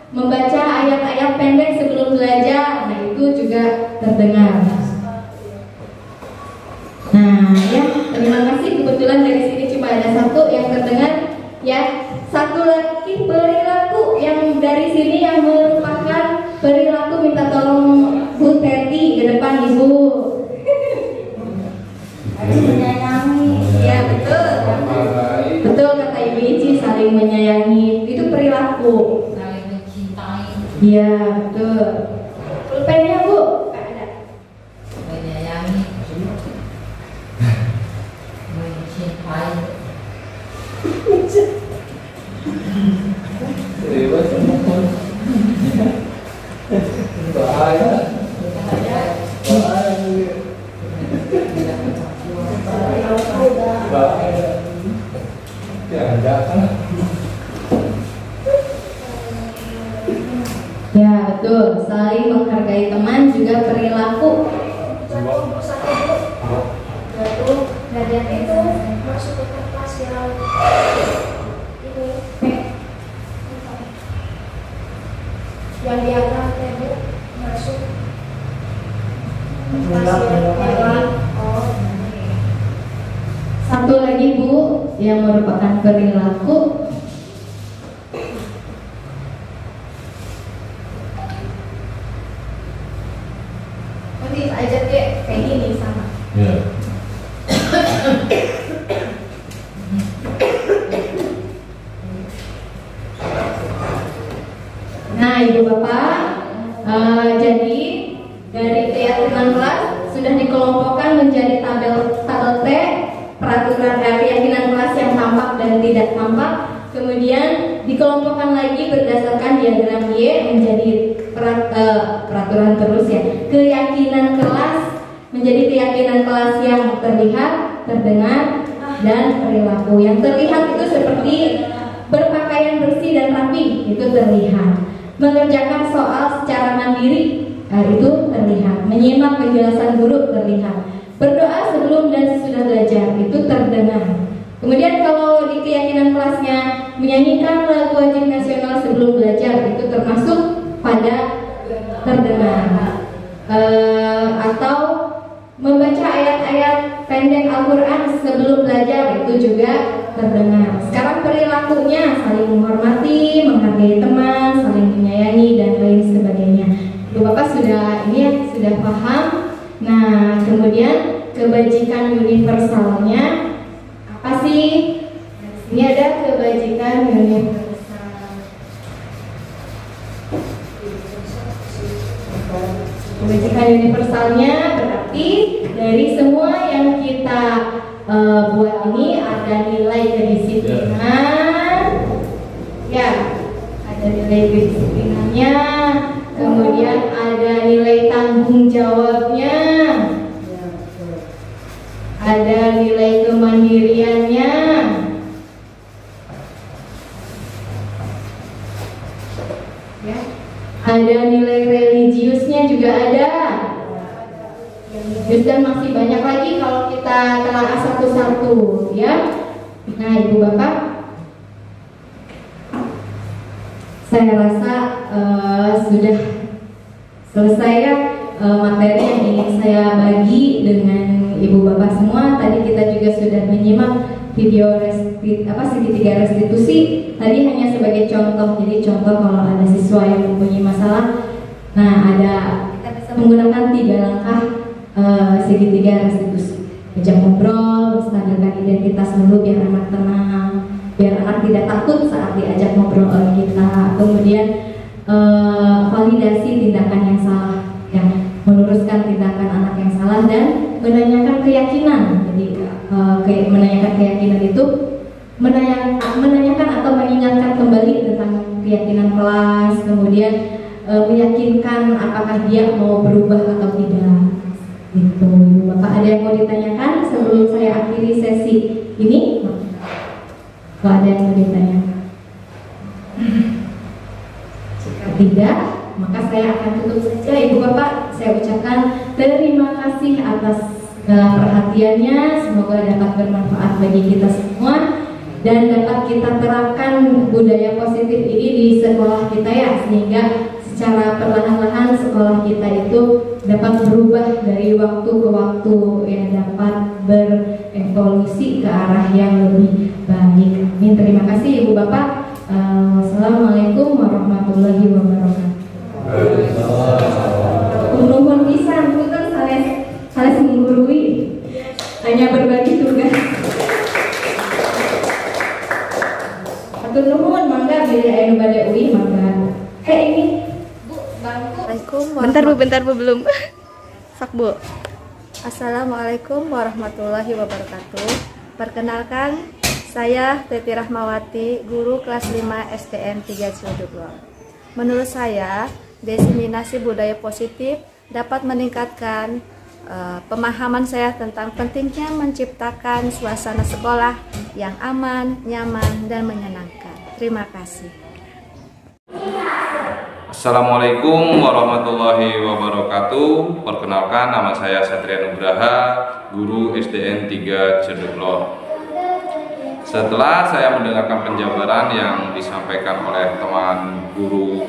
S2: membaca ayat-ayat pendek sebelum belajar, nah itu juga terdengar. Nah ya, terima kasih, kebetulan dari sini cuma ada satu yang terdengar ya. Satu lagi perilaku yang dari sini yang merupakan perilaku, minta tolong Bu Teti ke depan Ibu. menyayangi. Ya betul. Betul kata Ibu Ici, saling menyayangi itu perilaku.
S3: Saling mencintai.
S2: Iya betul. Pulpennya Bu? Nggak ada.
S3: Menyayangi. Mencintai.
S2: Ya betul, saling menghargai teman juga perilaku.
S4: Lalu Nadia itu masuk ke kelas yang ini yang diagram Bu masuk kelas yang
S2: Satu lagi Bu yang merupakan perilaku.
S4: nanti aja deh kayak gini sama.
S2: Nah Ibu Bapak, jadi dari keyakinan kelas sudah dikelompokkan menjadi tabel T, peraturan keyakinan kelas yang tampak dan tidak tampak. Kemudian dikelompokkan lagi berdasarkan diagram Y menjadi peraturan terus ya. Keyakinan kelas menjadi keyakinan kelas yang terlihat, terdengar, dan perilaku. Yang terlihat itu seperti berpakaian bersih dan rapi, itu terlihat. Mengerjakan soal secara mandiri, itu terlihat. Menyimak penjelasan guru, terlihat. Berdoa sebelum dan sesudah belajar, itu terdengar. Kemudian kalau di keyakinan kelasnya menyanyikan lagu wajib nasional sebelum belajar, itu termasuk pada terdengar. Atau membaca ayat-ayat pendek Al-Quran sebelum belajar, itu juga terdengar. Sekarang perilakunya saling menghormati, menghargai teman, saling menyayangi, dan lain sebagainya. Ibu Bapak sudah ini ya, sudah paham. Nah, kemudian kebajikan universalnya apa sih? Ini ada kebajikan universal. Kebajikan universalnya berarti dari semua yang kita buat ini ada nilai kedisiplinan, ya, ada nilai kedisiplinannya, kemudian ada nilai tanggung jawabnya, ada nilai kemandiriannya, ya, ada nilai religiusnya juga ada. Dan masih banyak lagi kalau kita telah satu-satu, ya. Nah, Ibu Bapak, saya rasa sudah selesai ya materi yang ingin saya bagi dengan Ibu Bapak semua. Tadi kita juga sudah menyimak video segitiga restitusi. Tadi hanya sebagai contoh, jadi contoh kalau ada siswa yang mempunyai masalah. Nah, kita bisa menggunakan 3 langkah segitiga restitusi. Ajak ngobrol, stabilkan identitas dulu biar anak tenang, biar anak tidak takut saat diajak ngobrol oleh kita. Kemudian validasi tindakan yang salah, ya, meluruskan tindakan anak yang salah, dan menanyakan keyakinan. Jadi menanyakan keyakinan itu menanyakan atau mengingatkan kembali tentang keyakinan kelas. Kemudian meyakinkan apakah dia mau berubah atau tidak. Gitu. Bapak ada yang mau ditanyakan sebelum saya akhiri sesi ini? Kalau ada yang mau ditanyakan, jika tidak, maka saya akan tutup saja. Ibu Bapak, saya ucapkan terima kasih atas perhatiannya. Semoga dapat bermanfaat bagi kita semua dan dapat kita terapkan budaya positif ini di sekolah kita ya, sehingga secara perlahan-lahan sekolah kita itu dapat berubah dari waktu ke waktu, ya, dapat berevolusi ke arah yang lebih baik. Amin. Terima kasih Ibu Bapak. Wassalamualaikum warahmatullahi wabarakatuh. Nuhun pisan, punten sales menggurui. hanya berbagi tugas. Atur nuhun, mangga bila anu bade uwi mangga. Ini Bu, bangku.
S5: Assalamualaikum
S1: Bentar bu, belum. Sok bu.
S5: Assalamualaikum warahmatullahi wabarakatuh. Perkenalkan, saya Teti Rahmawati, guru kelas 5 SDN 3 Ciledug. Menurut saya, diseminasi budaya positif dapat meningkatkan pemahaman saya tentang pentingnya menciptakan suasana sekolah yang aman, nyaman, dan menyenangkan. Terima kasih.
S6: Assalamualaikum warahmatullahi wabarakatuh. Perkenalkan, nama saya Satria Nugraha, guru SDN 3 Ciledug. Setelah saya mendengarkan penjabaran yang disampaikan oleh teman guru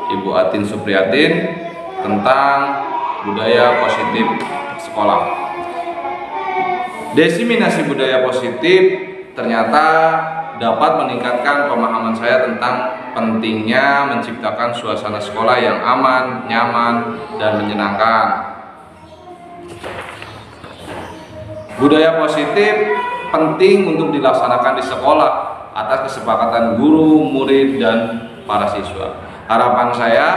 S6: Ibu Atin Supriyatin tentang budaya positif sekolah. Diseminasi budaya positif ternyata dapat meningkatkan pemahaman saya tentang pentingnya menciptakan suasana sekolah yang aman, nyaman, dan menyenangkan. Budaya positif penting untuk dilaksanakan di sekolah atas kesepakatan guru, murid, dan para siswa. Harapan saya,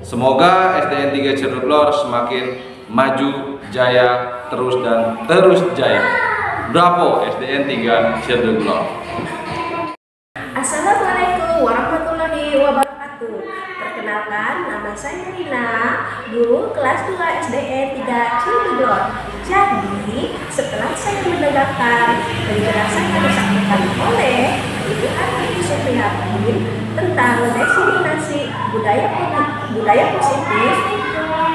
S6: semoga SDN 3 Ciledug semakin maju, jaya, terus dan terus jaya. Bravo SDN 3 Ciledug.
S4: Assalamualaikum warahmatullahi wabarakatuh. Perkenalkan, nama saya Rina, guru kelas 2 SDN 3 Ciledug. Jadi, setelah saya mendengarkan penjelasan yang disampaikan oleh Ibu Atin Supriyatin tentang diseminasi budaya positif,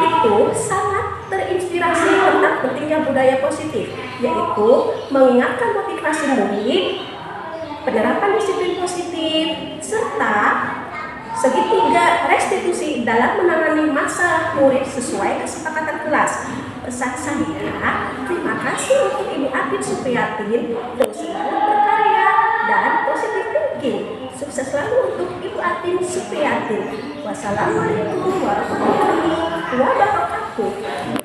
S4: itu sangat terinspirasi tentang pentingnya budaya positif, yaitu mengingatkan motivasi murid, penerapan disiplin positif, serta segitiga restitusi dalam menangani masalah murid sesuai kesepakatan kelas. Pesan saya, terima kasih untuk Ibu Atin Supriyatin, terus semangat berkarya dan positif thinking. Sukses selalu untuk Ibu Atin Supriyatin. Wassalamualaikum warahmatullahi wabarakatuh.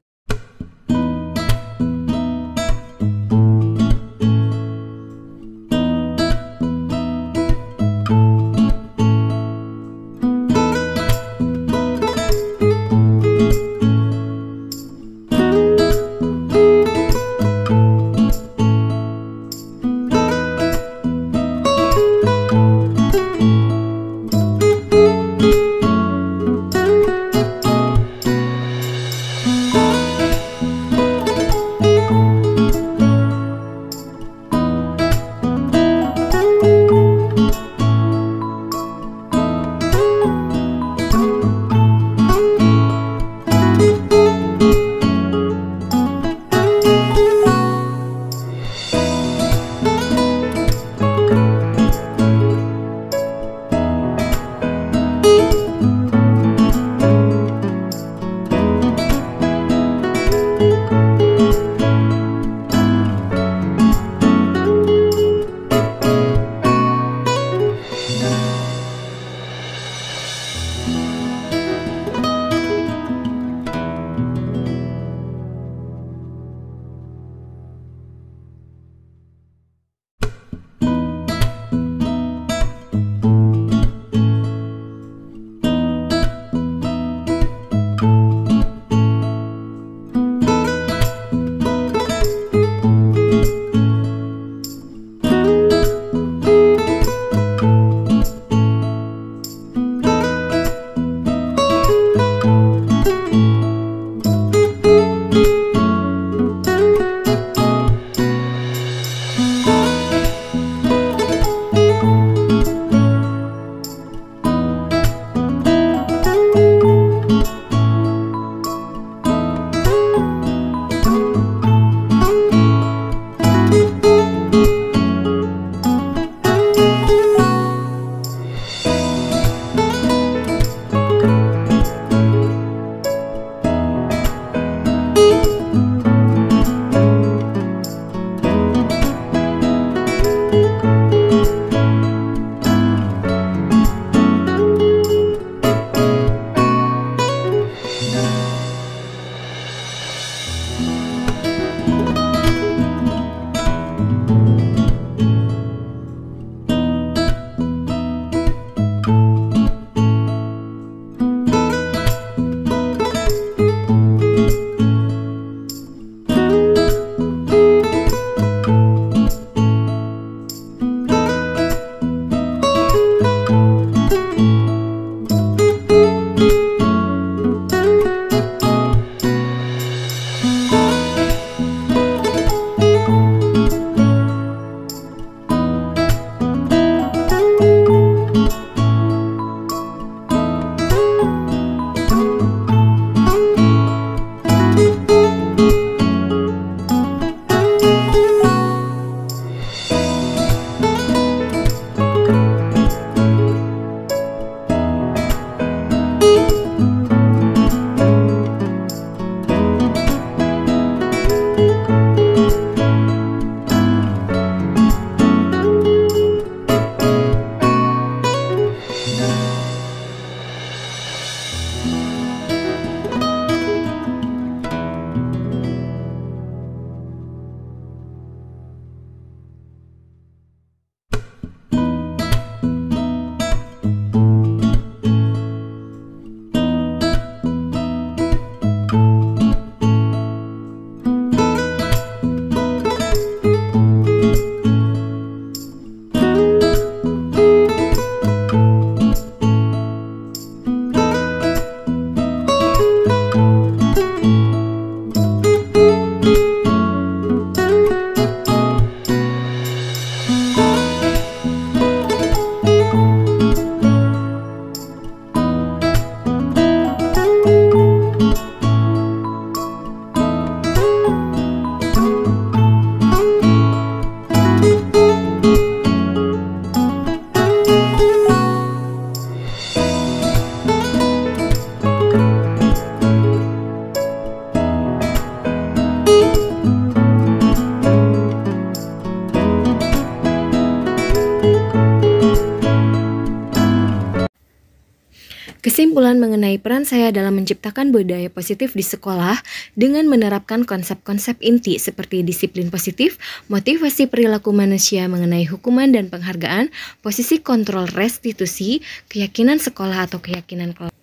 S1: Kesimpulan mengenai peran saya dalam menciptakan budaya positif di sekolah dengan menerapkan konsep-konsep inti seperti disiplin positif, motivasi perilaku manusia mengenai hukuman dan penghargaan, posisi kontrol restitusi, keyakinan sekolah atau keyakinan kelompok.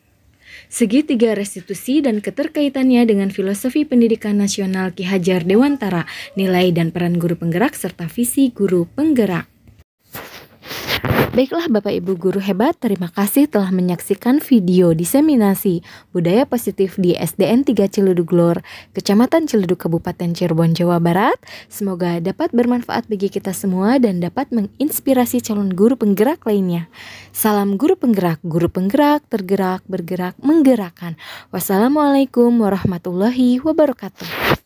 S1: Segitiga restitusi dan keterkaitannya dengan filosofi pendidikan nasional Ki Hajar Dewantara, nilai dan peran guru penggerak serta visi guru penggerak. Baiklah Bapak Ibu guru hebat, terima kasih telah menyaksikan video diseminasi budaya positif di SDN 3 Ciledug Lor, Kecamatan Ciledug, Kabupaten Cirebon, Jawa Barat. Semoga dapat bermanfaat bagi kita semua dan dapat menginspirasi calon guru penggerak lainnya. Salam guru penggerak tergerak, bergerak, menggerakkan. Wassalamualaikum warahmatullahi wabarakatuh.